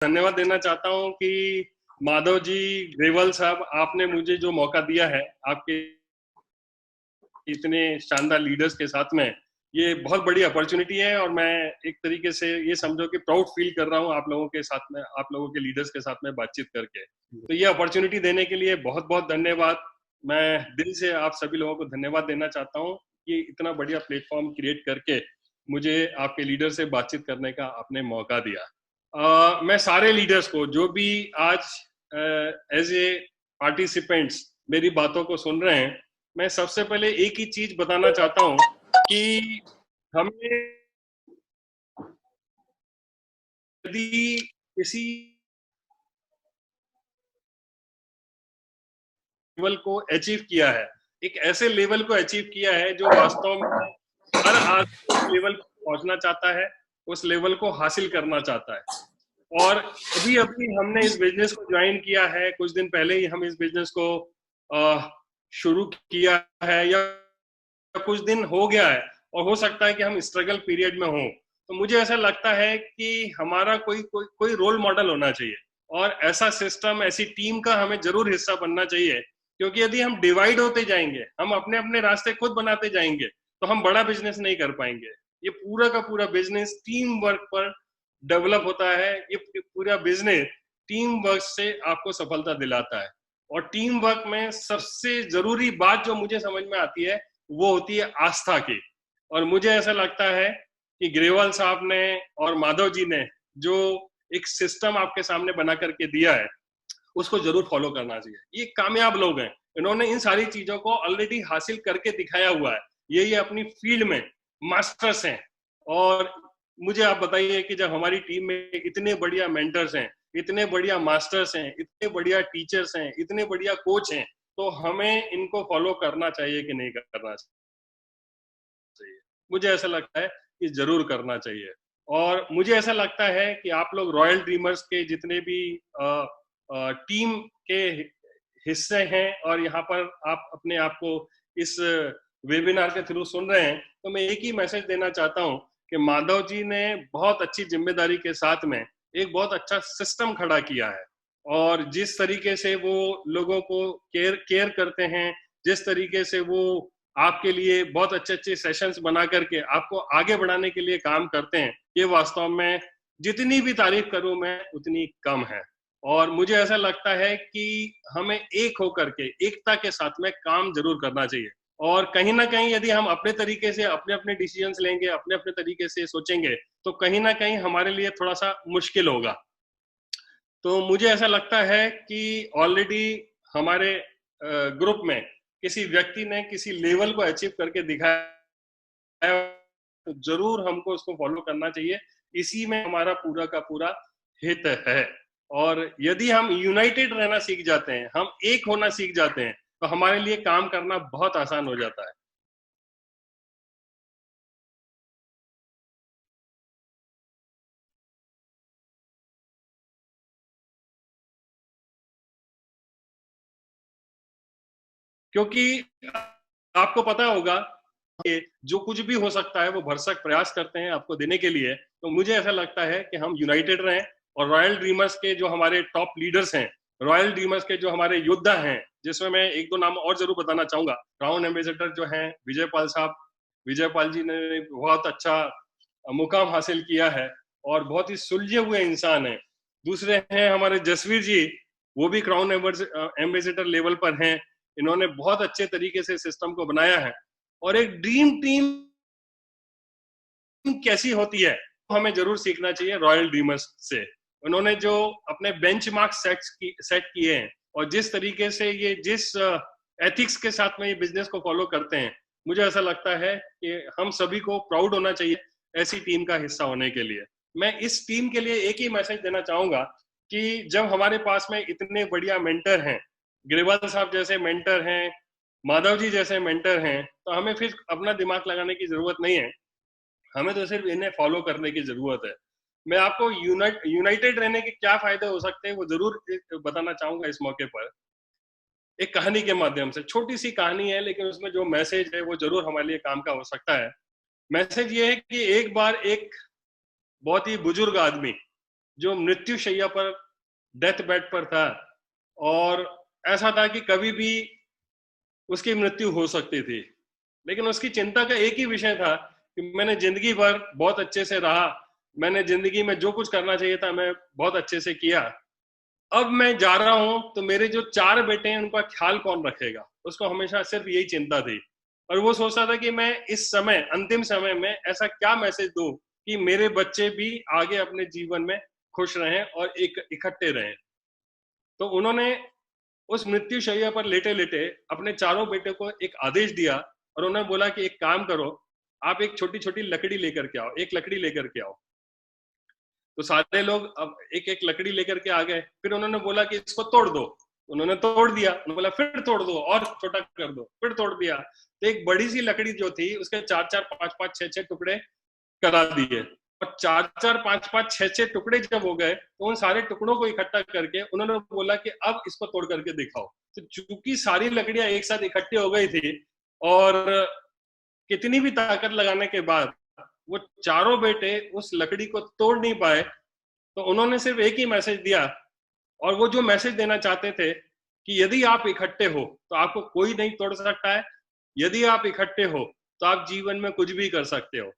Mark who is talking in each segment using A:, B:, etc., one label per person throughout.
A: धन्यवाद देना चाहता हूं कि माधव जी, ग्रेवाल साहब, आपने मुझे जो मौका दिया है आपके इतने शानदार लीडर्स के साथ में, ये बहुत बड़ी अपॉर्चुनिटी है और मैं एक तरीके से ये समझो कि प्राउड फील कर रहा हूँ आप लोगों के साथ में, आप लोगों के लीडर्स के साथ में बातचीत करके। तो ये अपॉर्चुनिटी देने के लिए बहुत बहुत धन्यवाद। मैं दिल से आप सभी लोगों को धन्यवाद देना चाहता हूँ कि इतना बढ़िया प्लेटफॉर्म क्रिएट करके मुझे आपके लीडर से बातचीत करने का आपने मौका दिया। मैं सारे लीडर्स को जो भी आज एज ए पार्टिसिपेंट्स मेरी बातों को सुन रहे हैं, मैं सबसे पहले एक ही चीज बताना चाहता हूं कि हमें यदि किसी लेवल को अचीव किया है, एक ऐसे लेवल को अचीव किया है जो वास्तव में हर आदमी उस लेवल को पहुंचना चाहता है, उस लेवल को हासिल करना चाहता है। और अभी अभी हमने इस बिजनेस को ज्वाइन किया है, कुछ दिन पहले ही हम इस बिजनेस को शुरू किया है या कुछ दिन हो गया है, और हो सकता है कि हम स्ट्रगल पीरियड में हो। तो मुझे ऐसा लगता है कि हमारा कोई रोल मॉडल होना चाहिए और ऐसा सिस्टम, ऐसी टीम का हमें जरूर हिस्सा बनना चाहिए, क्योंकि यदि हम डिवाइड होते जाएंगे, हम अपने अपने रास्ते खुद बनाते जाएंगे, तो हम बड़ा बिजनेस नहीं कर पाएंगे। ये पूरा का पूरा बिजनेस टीम वर्क पर डेवलप होता है। ये पूरा बिजनेस टीम वर्क से आपको सफलता दिलाता है। और टीम वर्क में सबसे जरूरी बात जो मुझे समझ में आती है वो होती है आस्था की। और मुझे ऐसा लगता है कि ग्रेवाल साहब ने और माधव जी ने जो एक सिस्टम आपके सामने बना करके दिया है, उसको जरूर फॉलो करना चाहिए। ये कामयाब लोग हैं, इन्होंने इन सारी चीजों को ऑलरेडी हासिल करके दिखाया हुआ है। ये अपनी फील्ड में मास्टर्स हैं। और मुझे आप बताइए कि जब हमारी टीम में इतने बढ़िया मेंटर्स हैं, इतने बढ़िया मास्टर्स हैं, इतने बढ़िया टीचर्स हैं, इतने बढ़िया कोच हैं, तो हमें इनको फॉलो करना चाहिए कि नहीं करना चाहिए? मुझे ऐसा लगता है कि जरूर करना चाहिए। और मुझे ऐसा लगता है कि आप लोग रॉयल ड्रीमर्स के जितने भी टीम के हिस्से हैं और यहाँ पर आप अपने आप को इस वेबिनार के थ्रू सुन रहे हैं, तो मैं एक ही मैसेज देना चाहता हूँ कि माधव जी ने बहुत अच्छी जिम्मेदारी के साथ में एक बहुत अच्छा सिस्टम खड़ा किया है। और जिस तरीके से वो लोगों को केयर करते हैं, जिस तरीके से वो आपके लिए बहुत अच्छे अच्छे सेशंस बना करके आपको आगे बढ़ाने के लिए काम करते हैं, ये वास्तव में जितनी भी तारीफ करूं मैं उतनी कम है। और मुझे ऐसा लगता है कि हमें एक होकर के, एकता के साथ में काम जरूर करना चाहिए। और कहीं ना कहीं यदि हम अपने तरीके से अपने अपने डिसीजंस लेंगे, अपने अपने तरीके से सोचेंगे, तो कहीं ना कहीं हमारे लिए थोड़ा सा मुश्किल होगा। तो मुझे ऐसा लगता है कि ऑलरेडी हमारे ग्रुप में किसी व्यक्ति ने किसी लेवल को अचीव करके दिखाया, तो जरूर हमको उसको फॉलो करना चाहिए। इसी में हमारा पूरा का पूरा हित है। और यदि हम यूनाइटेड रहना सीख जाते हैं, हम एक होना सीख जाते हैं, तो हमारे लिए काम करना बहुत आसान हो जाता है। क्योंकि आपको पता होगा कि जो कुछ भी हो सकता है वो भरसक प्रयास करते हैं आपको देने के लिए। तो मुझे ऐसा लगता है कि हम यूनाइटेड रहें। और रॉयल ड्रीमर्स के जो हमारे टॉप लीडर्स हैं, रॉयल ड्रीमर्स के जो हमारे योद्धा हैं, जिसमें मैं एक दो नाम और जरूर बताना चाहूंगा। क्राउन एम्बेसडर जो हैं विजय पाल साहब, विजय पाल जी ने बहुत अच्छा मुकाम हासिल किया है और बहुत ही सुलझे हुए इंसान हैं। दूसरे हैं हमारे जसवीर जी, वो भी क्राउन एम्बेसडर लेवल पर हैं। इन्होंने बहुत अच्छे तरीके से सिस्टम को बनाया है। और एक ड्रीम टीम कैसी होती है, हमें जरूर सीखना चाहिए रॉयल ड्रीमर्स से। उन्होंने जो अपने बेंचमार्क सेट किए हैं और जिस तरीके से ये जिस एथिक्स के साथ में ये बिजनेस को फॉलो करते हैं, मुझे ऐसा लगता है कि हम सभी को प्राउड होना चाहिए ऐसी टीम का हिस्सा होने के लिए। मैं इस टीम के लिए एक ही मैसेज देना चाहूंगा कि जब हमारे पास में इतने बढ़िया मेंटर हैं, ग्रेवाल साहब जैसे मेंटर हैं, माधव जी जैसे मेंटर हैं, तो हमें फिर अपना दिमाग लगाने की जरूरत नहीं है। हमें तो सिर्फ इन्हें फॉलो करने की जरूरत है। मैं आपको यूनाइटेड रहने के क्या फायदे हो सकते हैं वो जरूर बताना चाहूंगा इस मौके पर, एक कहानी के माध्यम से। छोटी सी कहानी है लेकिन उसमें जो मैसेज है वो जरूर हमारे लिए काम का हो सकता है। मैसेज ये है कि एक बार एक बहुत ही बुजुर्ग आदमी जो मृत्यु शैया पर, डेथ बेड पर था, और ऐसा था कि कभी भी उसकी मृत्यु हो सकती थी। लेकिन उसकी चिंता का एक ही विषय था कि मैंने जिंदगी भर बहुत अच्छे से रहा, मैंने जिंदगी में जो कुछ करना चाहिए था मैं बहुत अच्छे से किया, अब मैं जा रहा हूं तो मेरे जो 4 बेटे हैं उनका ख्याल कौन रखेगा। उसको हमेशा सिर्फ यही चिंता थी, और वो सोचता था कि मैं इस समय, अंतिम समय में ऐसा क्या मैसेज दूं कि मेरे बच्चे भी आगे अपने जीवन में खुश रहें और एक इकट्ठे रहें। तो उन्होंने उस मृत्यु शैया पर लेटे लेटे अपने चारों बेटे को एक आदेश दिया, और उन्होंने बोला कि एक काम करो, आप एक छोटी छोटी लकड़ी लेकर के आओ, एक लकड़ी लेकर के आओ। तो सारे लोग अब एक एक लकड़ी लेकर के आ गए। फिर उन्होंने बोला कि इसको तोड़ दो। उन्होंने तोड़ दिया। उन्होंने बोला फिर तोड़ दो और छोटा कर दो, फिर तोड़ दिया। तो एक बड़ी सी लकड़ी जो थी उसके 4-4, 5-5, 6-6 टुकड़े करा दिए, और 4-4, 5-5, 6-6 टुकड़े जब हो गए तो उन सारे टुकड़ों को इकट्ठा करके उन्होंने बोला कि अब इसको तोड़ करके दिखाओ। तो चूंकि सारी लकड़ियां एक साथ इकट्ठी हो गई थी, और कितनी भी ताकत लगाने के बाद वो चारों बेटे उस लकड़ी को तोड़ नहीं पाए, तो उन्होंने सिर्फ एक ही मैसेज दिया, और वो जो मैसेज देना चाहते थे कि यदि आप इकट्ठे हो तो आपको कोई नहीं तोड़ सकता है, यदि आप इकट्ठे हो तो आप जीवन में कुछ भी कर सकते हो।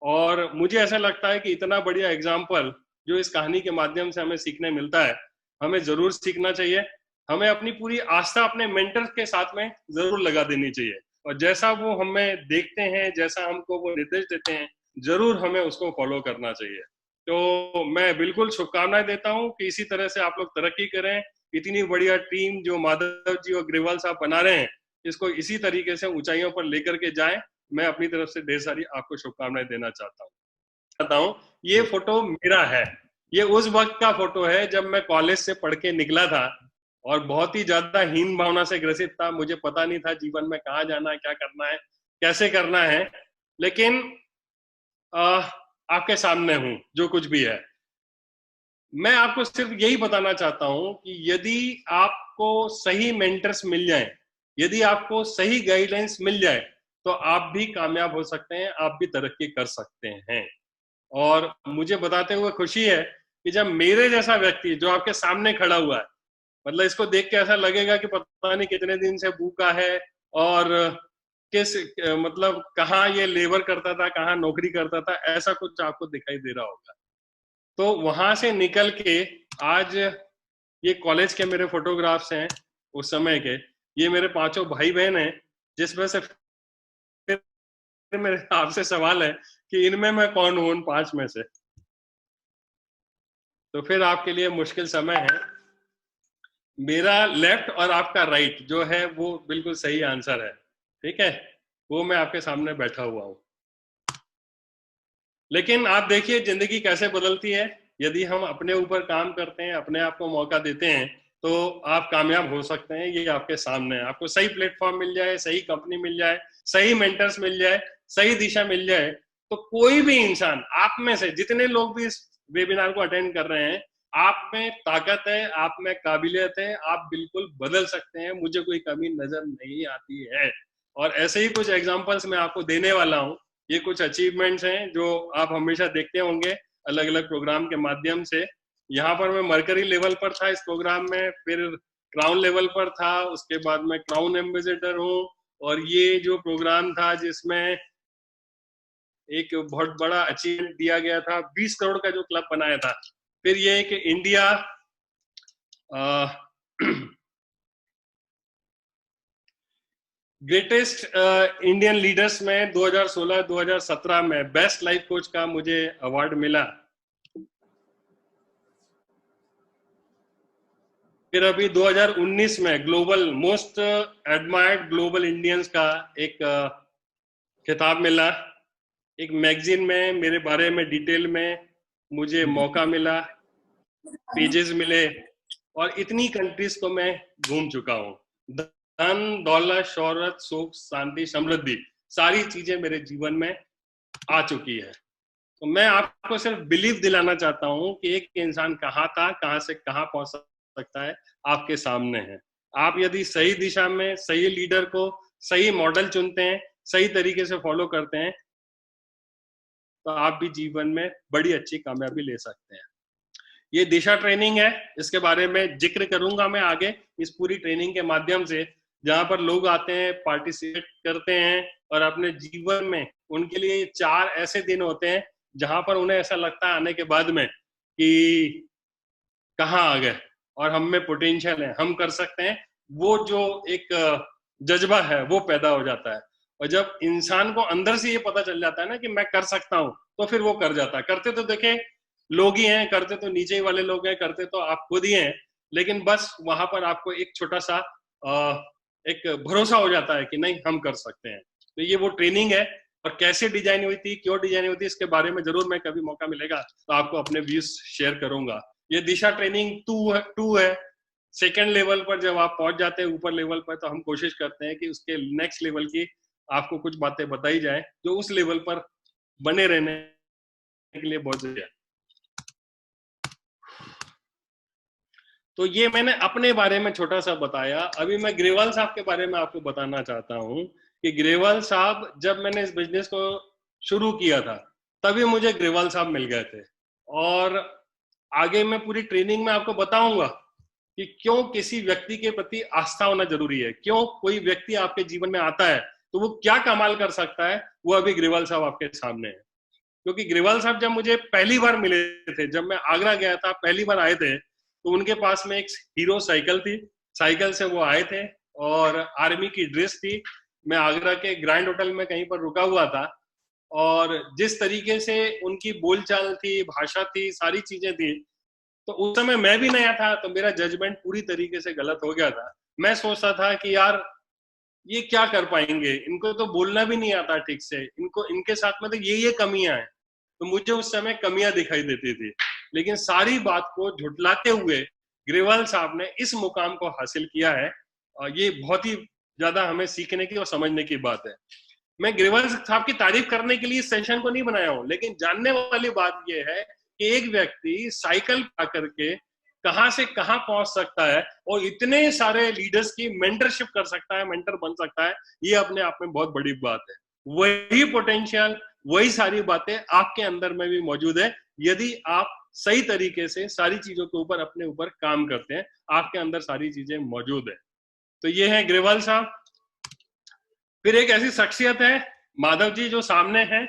A: और मुझे ऐसा लगता है कि इतना बढ़िया एग्जाम्पल जो इस कहानी के माध्यम से हमें सीखने मिलता है, हमें जरूर सीखना चाहिए। हमें अपनी पूरी आस्था अपने मेंटर के साथ में जरूर लगा देनी चाहिए, और जैसा वो हमें देखते हैं, जैसा हमको वो निर्देश देते हैं, जरूर हमें उसको फॉलो करना चाहिए। तो मैं बिल्कुल शुभकामनाएं देता हूं कि इसी तरह से आप लोग तरक्की करें। इतनी बढ़िया टीम जो माधव जी और ग्रेवाल साहब बना रहे हैं, इसको इसी तरीके से ऊंचाइयों पर लेकर के जाएं। मैं अपनी तरफ से ढेर सारी आपको शुभकामनाएं देना चाहता हूं। ये फोटो मेरा है। ये उस वक्त का फोटो है जब मैं कॉलेज से पढ़ के निकला था, और बहुत ही ज्यादा हीन भावना से ग्रसित था। मुझे पता नहीं था जीवन में कहाँ जाना है, क्या करना है, कैसे करना है। लेकिन आपके सामने हूं जो कुछ भी है। मैं आपको सिर्फ यही बताना चाहता हूं कि यदि आपको सही मेंटर्स मिल जाएं, यदि आपको सही गाइडलाइंस मिल जाए, तो आप भी कामयाब हो सकते हैं, आप भी तरक्की कर सकते हैं। और मुझे बताते हुए खुशी है कि जब मेरे जैसा व्यक्ति जो आपके सामने खड़ा हुआ है, मतलब इसको देख के ऐसा लगेगा कि पता नहीं कितने दिन से भूखा है, और किस मतलब कहाँ ये लेबर करता था, कहाँ नौकरी करता था, ऐसा कुछ आपको दिखाई दे रहा होगा। तो वहां से निकल के आज ये कॉलेज के मेरे फोटोग्राफ्स हैं उस समय के, ये मेरे 5 भाई बहन हैं, जिसमें से फिर मेरे आपसे सवाल है कि इनमें मैं कौन हूं उन 5 में से। तो फिर आपके लिए मुश्किल समय है। मेरा लेफ्ट और आपका राइट जो है वो बिल्कुल सही आंसर है, ठीक है, वो मैं आपके सामने बैठा हुआ हूं। लेकिन आप देखिए जिंदगी कैसे बदलती है। यदि हम अपने ऊपर काम करते हैं, अपने आप को मौका देते हैं, तो आप कामयाब हो सकते हैं। ये आपके सामने है। आपको सही प्लेटफॉर्म मिल जाए, सही कंपनी मिल जाए, सही मेंटर्स मिल जाए, सही दिशा मिल जाए, तो कोई भी इंसान, आप में से जितने लोग भी इस वेबिनार को अटेंड कर रहे हैं, आप में ताकत है, आप में काबिलियत है, आप बिल्कुल बदल सकते हैं। मुझे कोई कमी नजर नहीं आती है। और ऐसे ही कुछ एग्जाम्पल्स मैं आपको देने वाला हूँ। ये कुछ अचीवमेंट्स हैं जो आप हमेशा देखते होंगे अलग अलग प्रोग्राम के माध्यम से। यहाँ पर मैं मरकरी लेवल पर था इस प्रोग्राम में, फिर क्राउन लेवल पर था, उसके बाद मैं क्राउन एम्बेसडर हूँ। और ये जो प्रोग्राम था जिसमें एक बहुत बड़ा अचीवमेंट दिया गया था, 20 करोड़ का जो क्लब बनाया था। फिर ये एक इंडिया ग्रेटेस्ट इंडियन लीडर्स में 2016-2017 में बेस्ट लाइफ कोच का मुझे अवार्ड मिला। फिर अभी 2019 में global most admired global Indians का एक खिताब मिला। एक मैगजीन में मेरे बारे में डिटेल में मुझे मौका मिला, पेजेस मिले, और इतनी कंट्रीज को मैं घूम चुका हूँ। धन, दौलत, शोहरत, सुख, शांति, समृद्धि, सारी चीजें मेरे जीवन में आ चुकी है। तो मैं आपको सिर्फ बिलीव दिलाना चाहता हूँ कि एक इंसान कहाँ था, कहाँ से कहाँ पहुंच सकता है, आपके सामने है। आप यदि सही दिशा में सही लीडर को, सही मॉडल चुनते हैं, सही तरीके से फॉलो करते हैं, तो आप भी जीवन में बड़ी अच्छी कामयाबी ले सकते हैं। ये दिशा ट्रेनिंग है, इसके बारे में जिक्र करूंगा मैं आगे इस पूरी ट्रेनिंग के माध्यम से, जहां पर लोग आते हैं, पार्टिसिपेट करते हैं और अपने जीवन में उनके लिए 4 ऐसे दिन होते हैं जहां पर उन्हें ऐसा लगता है आने के बाद में कि कहाँ आ गए और हम में पोटेंशियल है, हम कर सकते हैं। वो जो एक जज्बा है वो पैदा हो जाता है, और जब इंसान को अंदर से ये पता चल जाता है ना कि मैं कर सकता हूँ, तो फिर वो कर जाता है। करते तो देखे लोग ही हैं, करते तो नीचे ही वाले लोग हैं, करते तो आप खुद ही हैं, लेकिन बस वहां पर आपको एक छोटा सा एक भरोसा हो जाता है कि नहीं, हम कर सकते हैं। तो ये वो ट्रेनिंग है, और कैसे डिजाइन हुई थी, क्यों डिजाइन हुई थी, इसके बारे में जरूर मैं कभी मौका मिलेगा तो आपको अपने व्यूज शेयर करूंगा। ये दिशा ट्रेनिंग 2 है। सेकेंड लेवल पर जब आप पहुंच जाते हैं ऊपर लेवल पर, तो हम कोशिश करते हैं कि उसके नेक्स्ट लेवल की आपको कुछ बातें बताई जाए जो उस लेवल पर बने रहने के लिए बहुत जरूरी है। तो ये मैंने अपने बारे में छोटा सा बताया। अभी मैं ग्रेवाल साहब के बारे में आपको बताना चाहता हूँ कि ग्रेवाल साहब, जब मैंने इस बिजनेस को शुरू किया था तभी मुझे ग्रेवाल साहब मिल गए थे, और आगे मैं पूरी ट्रेनिंग में आपको बताऊंगा कि क्यों किसी व्यक्ति के प्रति आस्था होना जरूरी है, क्यों कोई व्यक्ति आपके जीवन में आता है तो वो क्या कमाल कर सकता है, वो अभी ग्रेवाल साहब आपके सामने है। क्योंकि ग्रेवाल साहब जब मुझे पहली बार मिले थे, जब मैं आगरा गया था, पहली बार आए थे, तो उनके पास में एक हीरो साइकिल थी, साइकिल से वो आए थे और आर्मी की ड्रेस थी। मैं आगरा के ग्रैंड होटल में कहीं पर रुका हुआ था, और जिस तरीके से उनकी बोलचाल थी, भाषा थी, सारी चीजें थी, तो उस समय मैं भी नया था, तो मेरा जजमेंट पूरी तरीके से गलत हो गया था। मैं सोचता था कि यार ये क्या कर पाएंगे, इनको तो बोलना भी नहीं आता ठीक से, इनको इनके साथ में तो ये कमियां हैं। तो मुझे उस समय कमियां दिखाई देती थी, लेकिन सारी बात को झुटलाते हुए ग्रेवाल साहब ने इस मुकाम को हासिल किया है, और ये बहुत ही ज्यादा हमें सीखने की और समझने की बात है। मैं ग्रेवाल साहब की तारीफ करने के लिए इस सेशन को नहीं बनाया हूं, लेकिन जानने वाली बात यह है कि एक व्यक्ति साइकिल पा करके कहां से कहां पहुंच सकता है और इतने सारे लीडर्स की मेंटरशिप कर सकता है, मेंटर बन सकता है, ये अपने आप में बहुत बड़ी बात है। वही पोटेंशियल, वही सारी बातें आपके अंदर में भी मौजूद है, यदि आप सही तरीके से सारी चीजों के ऊपर अपने ऊपर काम करते हैं, आपके अंदर सारी चीजें मौजूद है। तो ये है ग्रेवाल साहब। फिर एक ऐसी शख्सियत है माधव जी जो सामने है।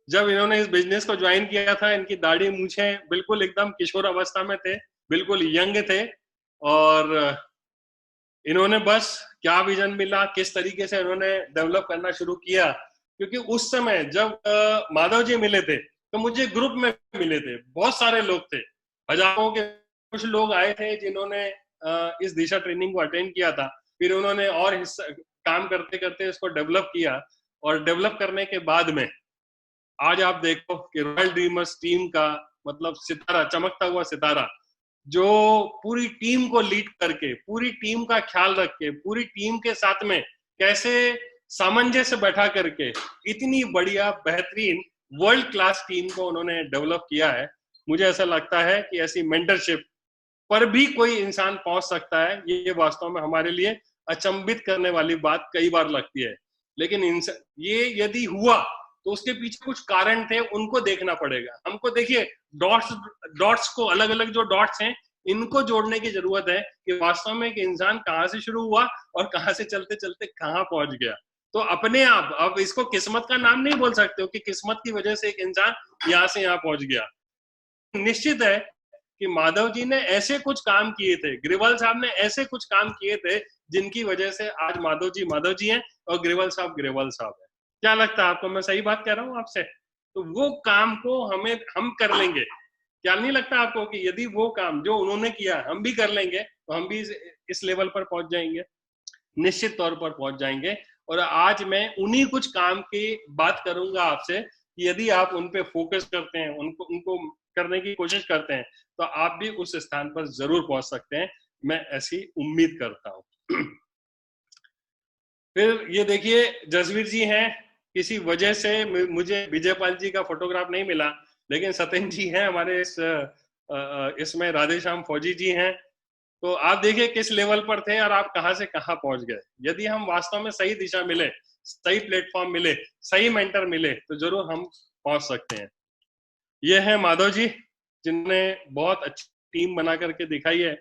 A: जब इन्होंने इस बिजनेस को ज्वाइन किया था, इनकी दाढ़ी मूछे बिल्कुल एकदम किशोर अवस्था में थे, बिल्कुल यंग थे, और इन्होंने बस क्या विजन मिला, किस तरीके से इन्होंने डेवलप करना शुरू किया। क्योंकि उस समय जब माधव जी मिले थे तो मुझे ग्रुप में मिले थे, बहुत सारे लोग थे, हजारों के कुछ लोग आए थे जिन्होंने इस दिशा ट्रेनिंग को अटेंड किया था। फिर उन्होंने और काम करते करते इसको डेवलप किया, और डेवलप करने के बाद में आज आप देखो कि रॉयल ड्रीमर्स टीम का मतलब सितारा, चमकता हुआ सितारा, जो पूरी टीम को लीड करके, पूरी टीम का ख्याल रख के, पूरी टीम के साथ में कैसे सामंजस्य बैठा करके इतनी बढ़िया बेहतरीन वर्ल्ड क्लास टीम को उन्होंने डेवलप किया है। मुझे ऐसा लगता है कि ऐसी मेंटरशिप पर भी कोई इंसान पहुंच सकता है, ये वास्तव में हमारे लिए अचंभित करने वाली बात कई बार लगती है। लेकिन ये यदि हुआ तो उसके पीछे कुछ कारण थे, उनको देखना पड़ेगा हमको। देखिए, डॉट्स को, अलग अलग जो डॉट्स हैं, इनको जोड़ने की जरूरत है कि वास्तव में एक इंसान कहाँ से शुरू हुआ और कहाँ से चलते चलते कहाँ पहुंच गया। तो अपने आप, अब इसको किस्मत का नाम नहीं बोल सकते हो कि किस्मत की वजह से एक इंसान यहाँ से यहाँ पहुंच गया। निश्चित है कि माधव जी ने ऐसे कुछ काम किए थे, ग्रेवाल साहब ने ऐसे कुछ काम किए थे जिनकी वजह से आज माधव जी हैं और ग्रेवाल साहब है। क्या लगता है आपको, मैं सही बात कह रहा हूँ आपसे? तो वो काम को हम कर लेंगे। क्या नहीं लगता आपको कि यदि वो काम जो उन्होंने किया हम भी कर लेंगे तो हम भी इस लेवल पर पहुंच जाएंगे, निश्चित तौर पर पहुंच जाएंगे। और आज मैं उन्हीं कुछ काम की बात करूंगा आपसे कि यदि आप उन पे फोकस करते हैं, उनको करने की कोशिश करते हैं, तो आप भी उस स्थान पर जरूर पहुंच सकते हैं, मैं ऐसी उम्मीद करता हूं। फिर ये देखिए, जसवीर जी हैं, किसी वजह से मुझे विजयपाल जी का फोटोग्राफ नहीं मिला, लेकिन सत्यन जी हैं हमारे इसमें, राधेश्याम फौजी जी हैं। तो आप देखिए किस लेवल पर थे और आप कहां से कहां पहुंच गए। यदि हम वास्तव में सही दिशा मिले, सही प्लेटफॉर्म मिले, सही मेंटर मिले, तो जरूर हम पहुंच सकते हैं। ये है माधव जी, जिन्होंने बहुत अच्छी टीम बना करके दिखाई है।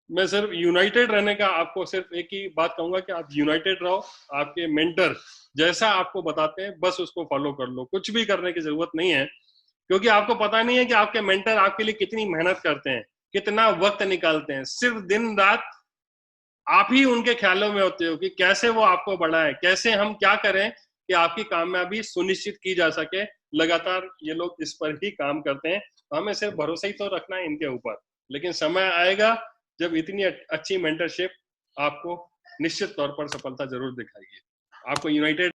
A: मैं सिर्फ यूनाइटेड रहने का आपको सिर्फ एक ही बात कहूंगा कि आप यूनाइटेड रहो, आपके मेंटर जैसा आपको बताते हैं बस उसको फॉलो कर लो, कुछ भी करने की जरूरत नहीं है, क्योंकि आपको पता नहीं है कि आपके मेंटर आपके लिए कितनी मेहनत करते हैं, कितना वक्त निकालते हैं, सिर्फ दिन रात आप ही उनके ख्यालों में होते हो कि कैसे वो आपको बढ़ाए, कैसे हम क्या करें कि आपकी कामयाबी सुनिश्चित की जा सके। लगातार ये लोग इस पर ही काम करते हैं, हमें सिर्फ भरोसा ही तो रखना है इनके ऊपर, लेकिन समय आएगा जब इतनी अच्छी मेंटरशिप आपको निश्चित तौर पर सफलता जरूर दिखाएगी। आपको यूनाइटेड